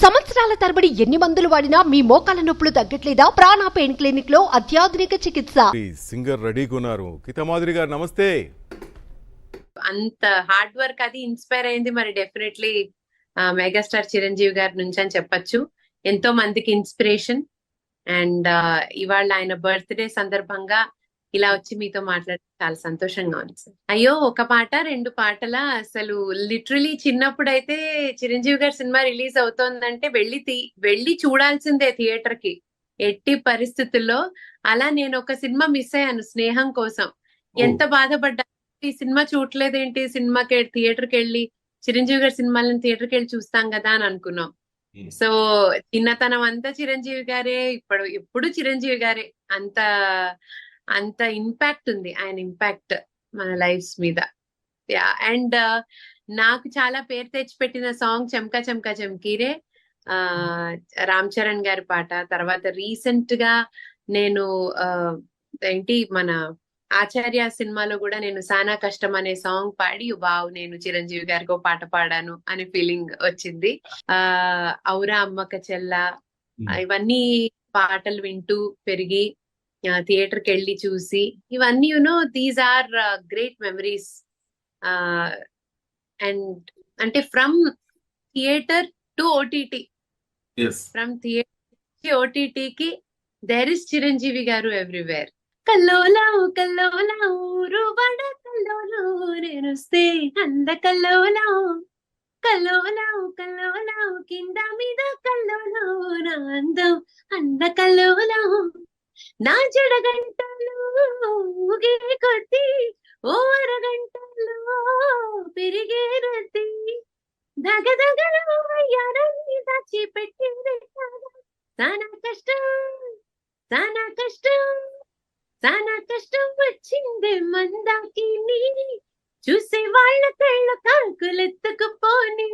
సంవత్సరాల తరబడి ఎన్ని మందులు వాడినా మీ మోకాల నొప్పులు తగ్గట్లేదా? ప్రాణ పెయిన్ క్లినిక్ లో అత్యాధునిక చికిత్స. సింగర్ రెడీగా ఉన్నారు. గీతామాధురి గారు నమస్తే. అంత హార్డ్ వర్క్ అది ఇన్స్పైర్ అయింది మరి డెఫినెట్లీ మెగాస్టార్ చిరంజీవి గారి నుంచి అని చెప్పొచ్చు. ఎంతో మందికి ఇన్స్పిరేషన్. అండ్ ఇవాళ ఆయన బర్త్డే సందర్భంగా ఇలా వచ్చి మీతో మాట్లాడి చాలా సంతోషంగా ఉంది సార్. అయ్యో, ఒక పాట రెండు పాటల అసలు లిటరలీ చిన్నప్పుడైతే చిరంజీవి గారి సినిమా రిలీజ్ అవుతోందంటే వెళ్ళి చూడాల్సిందే థియేటర్ కి ఎట్టి పరిస్థితుల్లో. అలా నేను ఒక సినిమా మిస్ అయ్యాను స్నేహం కోసం. ఎంత బాధపడ్డా, ఈ సినిమా చూడలేదేంటి, సినిమాకి థియేటర్కి వెళ్ళి చిరంజీవి గారి సినిమాలను థియేటర్కి వెళ్ళి చూస్తాం కదా అని అనుకున్నాం. సో చిన్నతనం అంతా చిరంజీవి గారే, ఎప్పుడు చిరంజీవి గారే. అంత ఇంపాక్ట్ ఉంది ఆయన ఇంపాక్ట్ మన లైఫ్స్ మీద. అండ్ నాకు చాలా పేరు తెచ్చిపెట్టిన సాంగ్ చెమ్కా చెమ్కా చెమ్కీరే, రామ్ చరణ్ గారి పాట. తర్వాత రీసెంట్ గా నేను మన ఆచార్య సినిమాలో కూడా నేను సానా కష్టం అనే సాంగ్ పాడి వావ్ నేను చిరంజీవి గారికి ఒక పాట పాడాను అనే ఫీలింగ్ వచ్చింది. ఔరా అమ్మక చెల్ల, ఇవన్నీ పాటలు వింటూ పెరిగి థియేటర్ కి వెళ్ళి చూసి ఇవన్నీ these are great memories. And అంటే from theatre to OTT, from theatre ఓటీటీకి there is Chiranjeevi garu everywhere. కల్లోలావు కల్లోలావు రువడ కల్లోలావు నేనొస్తే అంద కల్లోలావు, కల్లోలావు కల్లోలావు కింద మీద కల్లోలావు నా అందం అంద కల్లోలావు. నా జడగంటలు ఊగే కొద్ది ఓ అరగంటలో పెరిగే రద్దీ, దగదగలో అయ్యారని దాచి పెట్టింది సానా కష్టం, సానా కష్టం, సానా కష్టం వచ్చింది మందాకి చూసే వాళ్ళ కళ్ళ కాకులెత్తుకుపోని.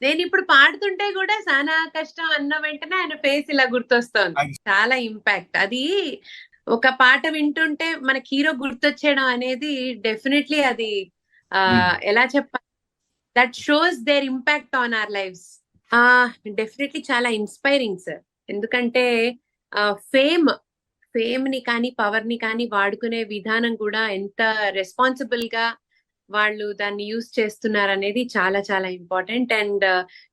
నేను ఇప్పుడు పాడుతుంటే కూడా సానా కష్టం అన్న వెంటనే ఆయన ఫేస్ ఇలా గుర్తొస్తోంది. చాలా ఇంపాక్ట్. అది ఒక పాట వింటుంటే మనకి హీరో గుర్తొచ్చేయడం అనేది డెఫినెట్లీ అది ఎలా చెప్పాలి, that shows their impact on our lives. Definitely చాలా ఇన్స్పైరింగ్ సార్. ఎందుకంటే ఫేమ్ ని కానీ పవర్ ని కానీ వాడుకునే విధానం కూడా ఎంత రెస్పాన్సిబుల్ గా వాళ్ళు దాన్ని యూజ్ చేస్తున్నారు అనేది చాలా చాలా ఇంపార్టెంట్. అండ్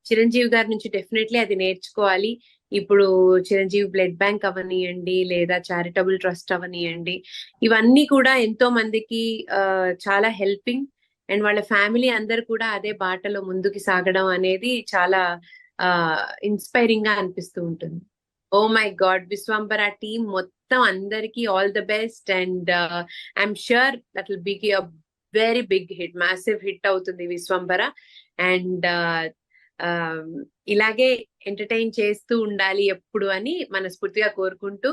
చిరంజీవి గారి నుంచి డెఫినెట్లీ అది నేర్చుకోవాలి. ఇప్పుడు చిరంజీవి బ్లడ్ బ్యాంక్ అవనియండి, లేదా చారిటబుల్ ట్రస్ట్ అవనియండి, ఇవన్నీ కూడా ఎంతో మందికి చాలా హెల్పింగ్. అండ్ వాళ్ళ ఫ్యామిలీ అందరు కూడా అదే బాటలో ముందుకు సాగడం అనేది చాలా ఇన్స్పైరింగ్ గా అనిపిస్తూ ఉంటుంది. Oh my God, Vishwambhara team మొత్తం అందరికి all the best. And I'm sure that will be a very big hit, massive hit అవుతుంది విశ్వంబర. అండ్ ఇలాగే ఎంటర్టైన్ చేస్తూ ఉండాలి ఎప్పుడు అని మనస్ఫూర్తిగా కోరుకుంటూ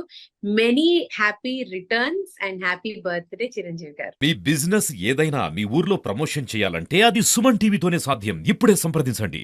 many happy returns and happy birthday Chiranjeevi గారు. మీ బిజినెస్ ఏదైనా మీ ఊర్లో ప్రమోషన్ చేయాలంటే అది సుమన్ టీవీతోనే సాధ్యం. ఇప్పుడే సంప్రదించండి.